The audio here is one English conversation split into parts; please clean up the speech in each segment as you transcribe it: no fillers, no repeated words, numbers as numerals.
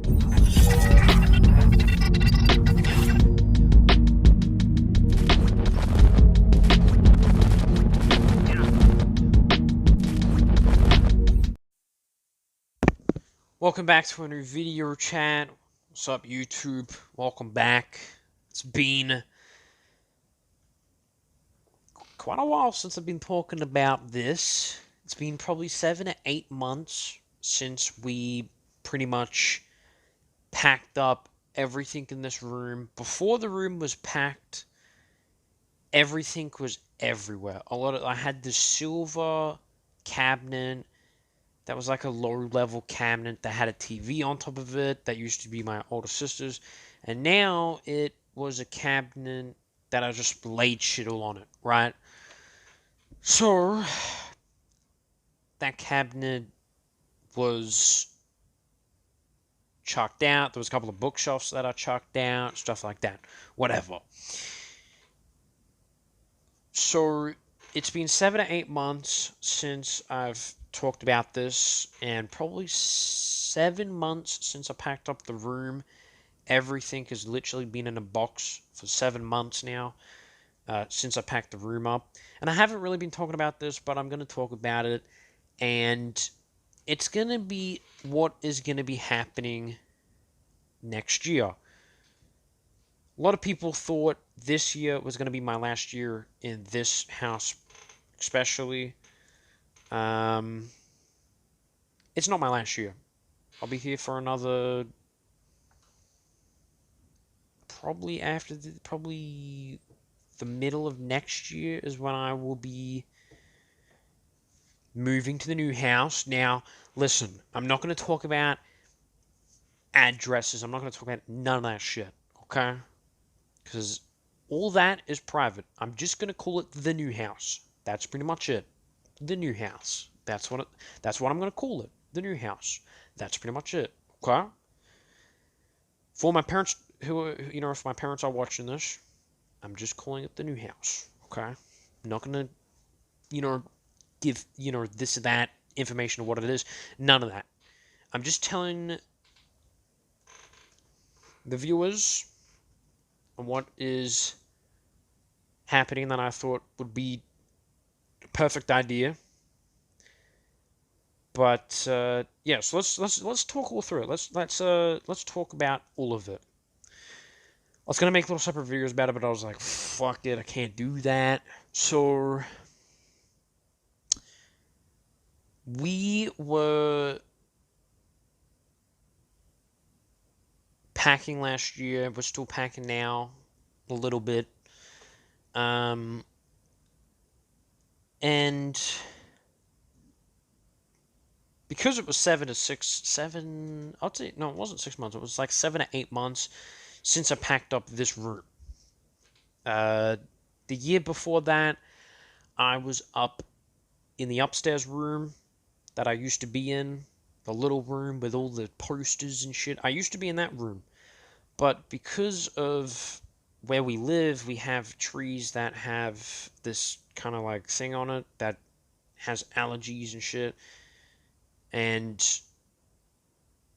Welcome back to a new video chat. What's up, YouTube? Welcome back. It's been quite a while since I've been talking about this. It's been probably 7 to 8 months since we pretty much packed up everything in this room. Before the room was packed, everything was everywhere. I had this silver cabinet that was like a low-level cabinet that had a TV on top of it that used to be my older sister's, and now it was a cabinet that I just laid shit all on it, right? So that cabinet was chucked out. There was a couple of bookshelves that I chucked out, stuff like that. Whatever. So it's been 7 to 8 months since I've talked about this, and probably 7 months since I packed up the room. Everything has literally been in a box for 7 months now, since I packed the room up. And I haven't really been talking about this, but I'm going to talk about it. And it's going to be what is going to be happening next year. A lot of people thought this year was going to be my last year in this house, especially. It's not my last year. I'll be here for another, probably the middle of next year is when I will be moving to the new house. Now, listen, I'm not going to talk about addresses. I'm not going to talk about none of that shit, okay? Because all that is private. I'm just going to call it the new house. That's pretty much it. The new house. That's what I'm going to call it. The new house. That's pretty much it, okay? For my parents if my parents are watching this, I'm just calling it the new house, okay? I'm not going to, give, this or that information of what it is. None of that. I'm just telling the viewers what is happening that I thought would be a perfect idea. But yeah, so let's talk all through it. Let's talk about all of it. I was gonna make little separate videos about it, but I was like, fuck it, I can't do that. So we were packing last year. We're still packing now, a little bit. And because it was 7, I'd say, no, it wasn't 6 months. It was like 7 to 8 months since I packed up this room. The year before that, I was up in the upstairs room that I used to be in, the little room with all the posters and shit. I used to be in that room. But because of where we live, we have trees that have this kind of like thing on it that has allergies and shit. And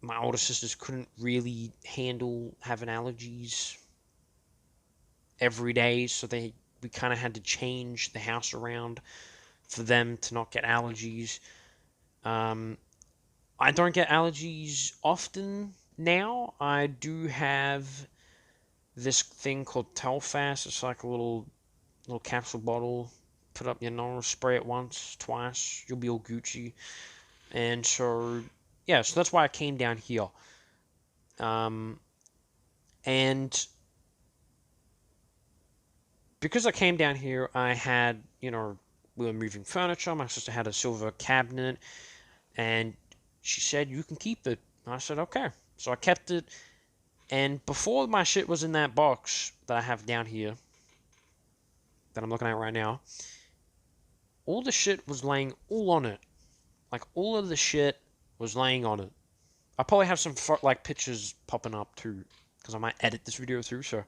my older sisters couldn't really handle having allergies every day, so we kind of had to change the house around for them to not get allergies. I don't get allergies often now. I do have this thing called Telfast. It's like a little capsule bottle. Put up your nose, spray it once, twice, you'll be all Gucci. And so, yeah, so that's why I came down here. And because I came down here, I had, we were moving furniture. My sister had a silver cabinet, and she said, you can keep it. And I said, okay. So I kept it. And before my shit was in that box that I have down here, that I'm looking at right now, all the shit was laying all on it. Like, all of the shit was laying on it. I'll probably have some, like, pictures popping up, too, because I might edit this video through, so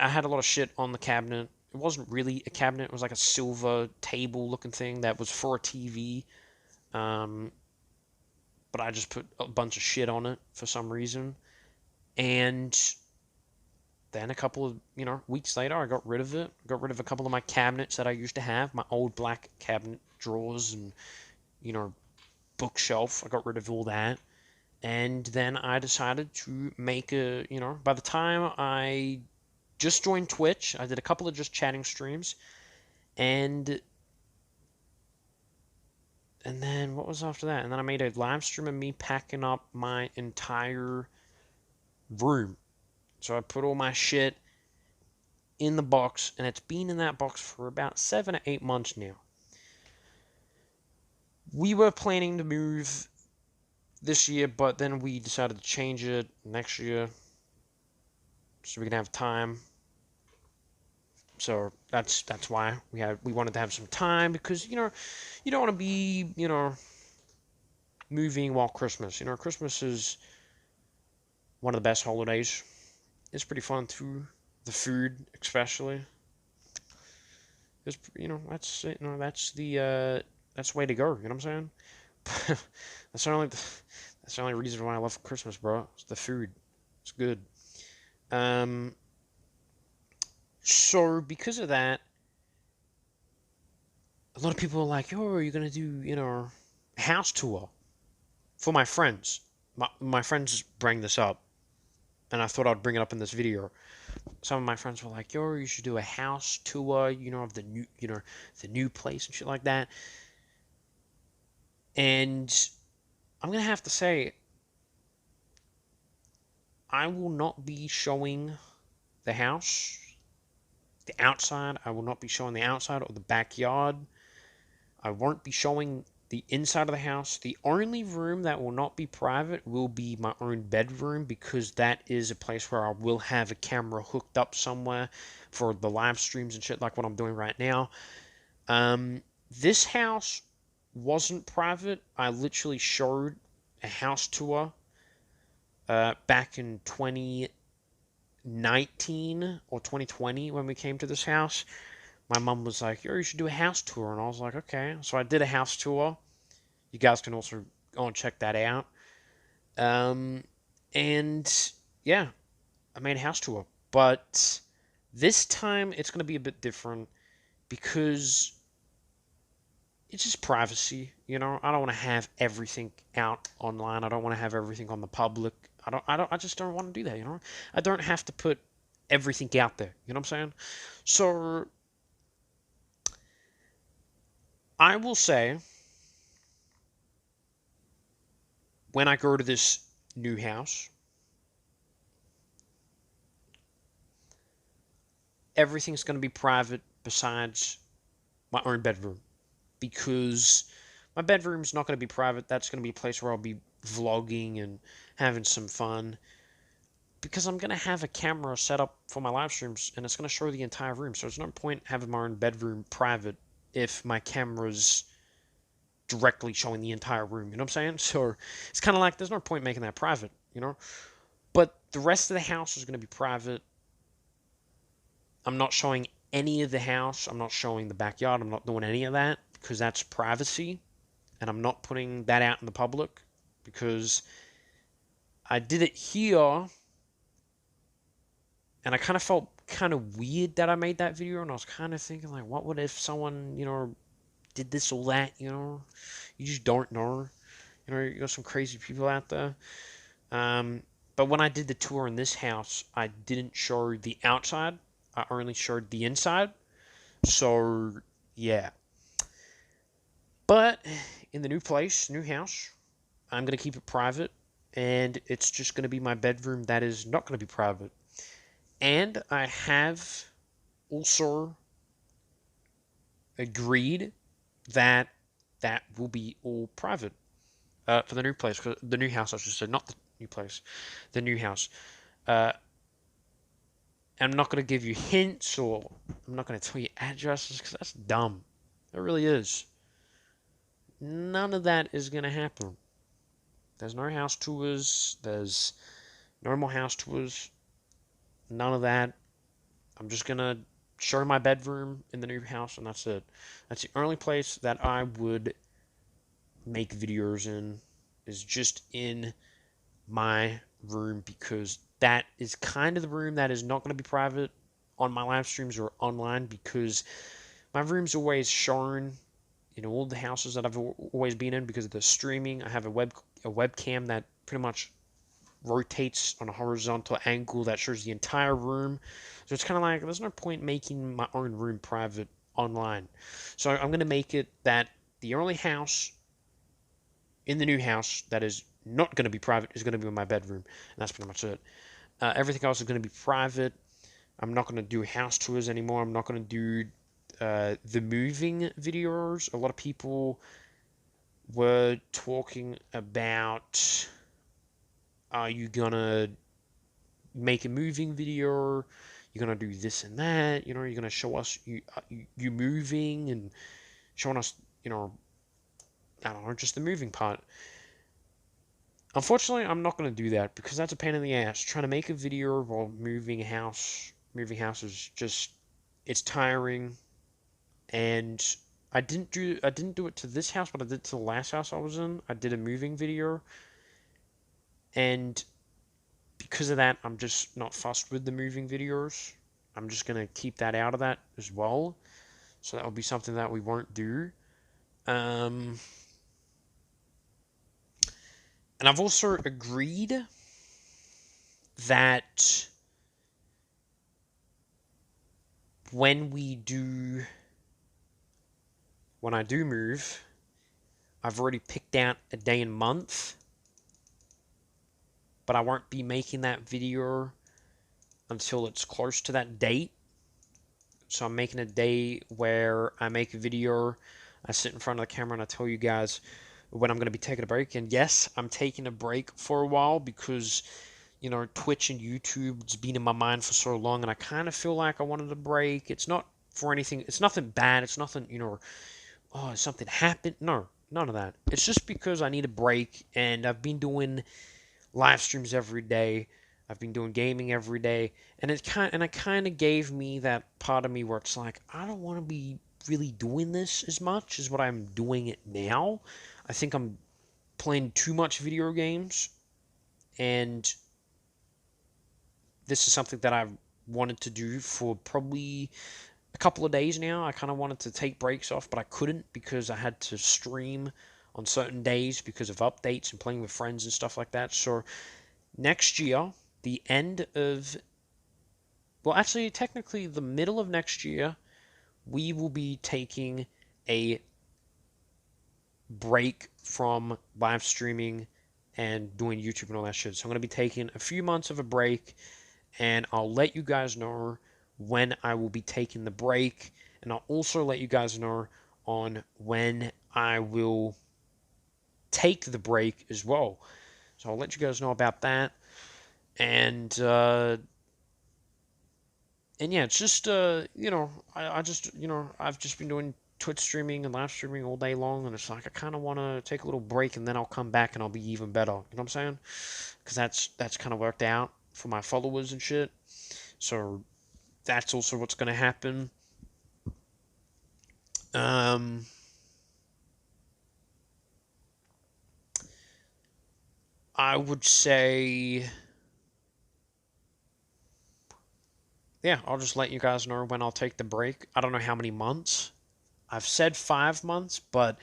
I had a lot of shit on the cabinet. It wasn't really a cabinet. It was like a silver table-looking thing that was for a TV. But but I just put a bunch of shit on it for some reason. And then a couple of, weeks later, I got rid of it. Got rid of a couple of my cabinets that I used to have, my old black cabinet drawers and, you know, bookshelf. I got rid of all that. And then I decided to make by the time I just joined Twitch, I did a couple of just chatting streams. And then what was after that? And then I made a live stream of me packing up my entire room. So I put all my shit in the box, and it's been in that box for about 7 or 8 months now. We were planning to move this year, but then we decided to change it next year so we can have time. So that's why we wanted to have some time, because you don't want to be moving while Christmas. Christmas is one of the best holidays. It's pretty fun too. The food, especially. It's that's that's the way to go. You know what I'm saying? that's the only reason why I love Christmas, bro. It's the food. It's good. So because of that, a lot of people are like, "Yo, are you gonna do a house tour for my friends?" My friends bring this up, and I thought I'd bring it up in this video. Some of my friends were like, "Yo, you should do a house tour, of the new place and shit like that." And I'm gonna have to say, I will not be showing the house, the outside. I will not be showing the outside or the backyard. I won't be showing the inside of the house. The only room that will not be private will be my own bedroom, because that is a place where I will have a camera hooked up somewhere for the live streams and shit like what I'm doing right now. This house wasn't private. I literally showed a house tour back in 2019 or 2020 when we came to this house. My mom was like, "Yo, you should do a house tour," and I was like, "Okay." So I did a house tour. You guys can also go and check that out. And yeah, I made a house tour, but this time it's going to be a bit different because it's just privacy. I don't want to have everything out online. I don't want to have everything on the public. I just don't want to do that. I don't have to put everything out there. You know what I'm saying? So I will say, when I go to this new house, everything's going to be private besides my own bedroom, because my bedroom's not going to be private. That's going to be a place where I'll be vlogging and having some fun, because I'm going to have a camera set up for my live streams, and it's going to show the entire room. So there's no point having my own bedroom private if my camera's directly showing the entire room. You know what I'm saying? So it's kind of like there's no point making that private, But the rest of the house is going to be private. I'm not showing any of the house. I'm not showing the backyard. I'm not doing any of that, because that's privacy. And I'm not putting that out in the public, because I did it here, and I kind of felt kind of weird that I made that video, and I was kind of thinking, like, what would if someone, did this or that, You just don't know. You got some crazy people out there. But when I did the tour in this house, I didn't show the outside. I only showed the inside. So, yeah. But in the new place, new house, I'm going to keep it private. And it's just going to be my bedroom that is not going to be private. And I have also agreed that that will be all private for the new place. The new house, I should say, not the new place. The new house. I'm not going to give you hints, or I'm not going to tell you addresses, because that's dumb. It really is. None of that is going to happen. There's no house tours. There's no more house tours. None of that. I'm just going to show my bedroom in the new house, and that's it. That's the only place that I would make videos in. is just in my room, because that is kind of the room that is not going to be private on my live streams or online, because my room's always shown in all the houses that I've always been in because of the streaming. I have a webcam that pretty much rotates on a horizontal angle that shows the entire room. So it's kind of like there's no point making my own room private online. So I'm going to make it that the only house in the new house that is not going to be private is going to be my bedroom, and that's pretty much it. Everything else is going to be private. I'm not going to do house tours anymore. I'm not going to do the moving videos. A lot of people were talking about, are you going to make a moving video? You're going to do this and that. You're going to show us you moving and showing us, I don't know, just the moving part. Unfortunately, I'm not going to do that because that's a pain in the ass. Trying to make a video while moving house is just, it's tiring. And I didn't do it to this house, but I did to the last house I was in. I did a moving video, and because of that, I'm just not fussed with the moving videos. I'm just gonna keep that out of that as well. So that will be something that we won't do. And I've also agreed that when I do move, I've already picked out a day and month, but I won't be making that video until it's close to that date. So I'm making a day where I make a video, I sit in front of the camera, and I tell you guys when I'm going to be taking a break. And yes, I'm taking a break for a while because, Twitch and YouTube's been in my mind for so long, and I kind of feel like I wanted a break. It's not for anything, it's nothing bad, it's nothing, oh, something happened. No, none of that. It's just because I need a break, and I've been doing live streams every day. I've been doing gaming every day, and it kind of gave me that part of me where it's like I don't want to be really doing this as much as what I'm doing it now. I think I'm playing too much video games, and this is something that I've wanted to do for probably a couple of days now. I kind of wanted to take breaks off, but I couldn't because I had to stream on certain days because of updates and playing with friends and stuff like that. So next year, the end of, well, actually, technically, the middle of next year, we will be taking a break from live streaming and doing YouTube and all that shit. So I'm going to be taking a few months of a break, and I'll let you guys know when I will be taking the break, and I'll also let you guys know on when I will take the break as well. So I'll let you guys know about that. And yeah, it's just I just I've just been doing Twitch streaming and live streaming all day long, and it's like I kind of want to take a little break, and then I'll come back and I'll be even better. You know what I'm saying? Because that's kind of worked out for my followers and shit. So that's also what's gonna happen. I would say, yeah, I'll just let you guys know when I'll take the break. I don't know how many months. I've said 5 months, but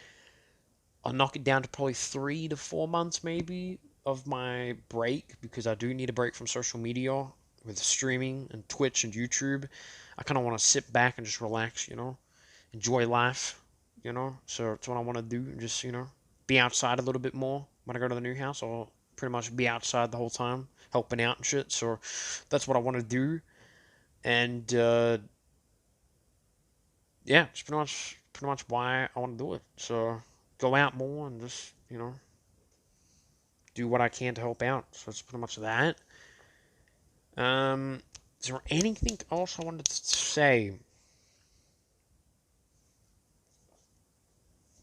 I'll knock it down to probably 3 to 4 months maybe of my break, because I do need a break from social media with streaming and Twitch and YouTube. I kind of want to sit back and just relax, enjoy life, So that's what I want to do, just, be outside a little bit more. When I go to the new house, I'll pretty much be outside the whole time, helping out and shit. So that's what I want to do. And yeah, it's pretty much why I want to do it. So go out more and just, do what I can to help out. So it's pretty much that. Is there anything else I wanted to say?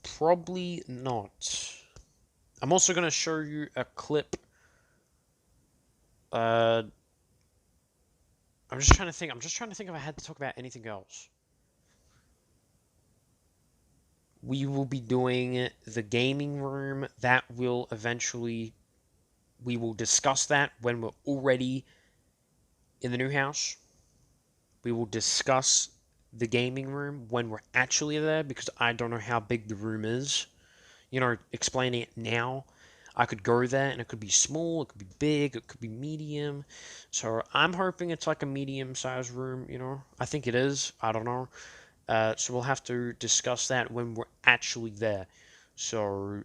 Probably not. I'm also going to show you a clip. I'm just trying to think. I'm just trying to think if I had to talk about anything else. we will be doing the gaming room. That will eventually, we will discuss that when we're already in the new house. We will discuss the gaming room when we're actually there because I don't know how big the room is. Explaining it now, I could go there and it could be small, it could be big, it could be medium. So I'm hoping it's like a medium-sized room. I think it is. I don't know. So we'll have to discuss that when we're actually there. So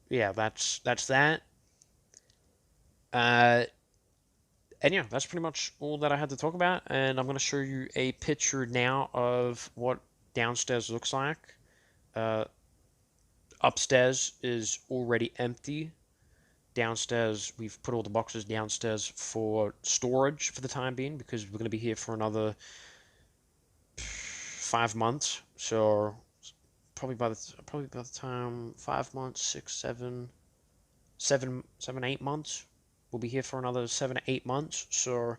yeah, that's that. Uh, and yeah, that's pretty much all that I had to talk about. And I'm gonna show you a picture now of what downstairs looks like. Uh, Upstairs is already empty. Downstairs, we've put all the boxes downstairs for storage for the time being because we're gonna be here for another 5 months. So probably by the time 5 months, 6, 7, 8 months. We'll be here for another 7 to 8 months. So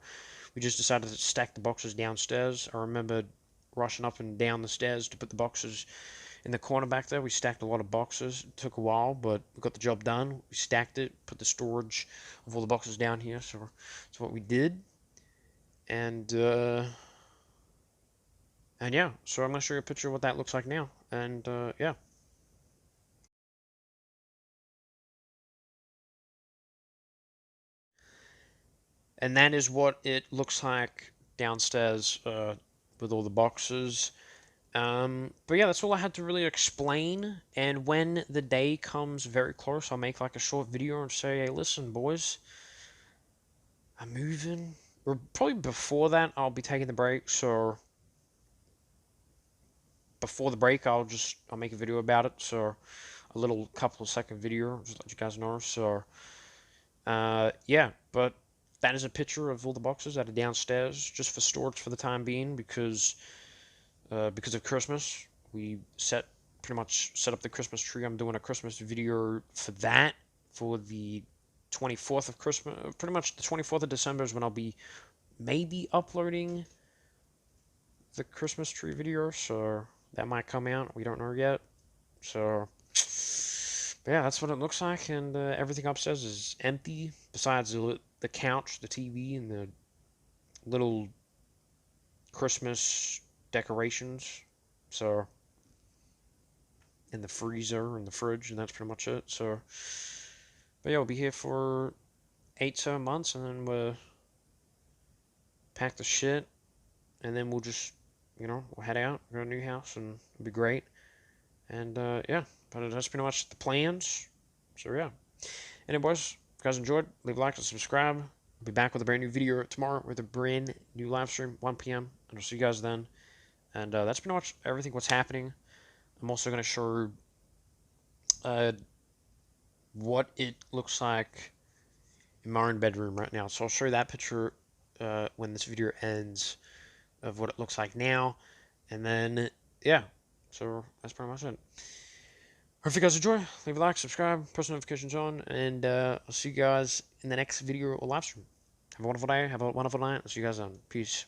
we just decided to stack the boxes downstairs. I remember rushing up and down the stairs to put the boxes in the corner back there. We stacked a lot of boxes. It took a while, but we got the job done. We stacked it, put the storage of all the boxes down here. So that's what we did. And yeah, so I'm gonna show you a picture of what that looks like now. And yeah. And that is what it looks like downstairs with all the boxes. But yeah, that's all I had to really explain. And when the day comes very close, I'll make like a short video and say, hey, listen, boys, I'm moving. Or probably before that, I'll be taking the break. So before the break, I'll make a video about it. So a little couple of second video, just let you guys know. So yeah, but that is a picture of all the boxes that are downstairs, just for storage for the time being, because of Christmas. We pretty much set up the Christmas tree. I'm doing a Christmas video for that, for the 24th of Christmas. Pretty much the 24th of December is when I'll be maybe uploading the Christmas tree video, so that might come out. We don't know yet. So, but yeah, that's what it looks like, and everything upstairs is empty besides the couch, the TV, and the little Christmas decorations. So, in the freezer and the fridge, and that's pretty much it. So, but yeah, we'll be here for 8, 7 months, and then we'll pack the shit, and then we'll just, we'll head out, go to a new house, and it'll be great. And yeah, but that's pretty much the plans. So yeah. Anyway, boys, if you guys enjoyed, leave a like and subscribe. I'll be back with a brand new video tomorrow with a brand new live stream, 1 p.m. And I'll see you guys then. And that's pretty much everything what's happening. I'm also going to show uh, what it looks like in my own bedroom right now. So I'll show you that picture when this video ends of what it looks like now. And then, yeah, so that's pretty much it. Hope you guys enjoy. Leave a like, subscribe, post notifications on, and I'll see you guys in the next video or live stream. Have a wonderful day. Have a wonderful night. I'll see you guys then. Peace.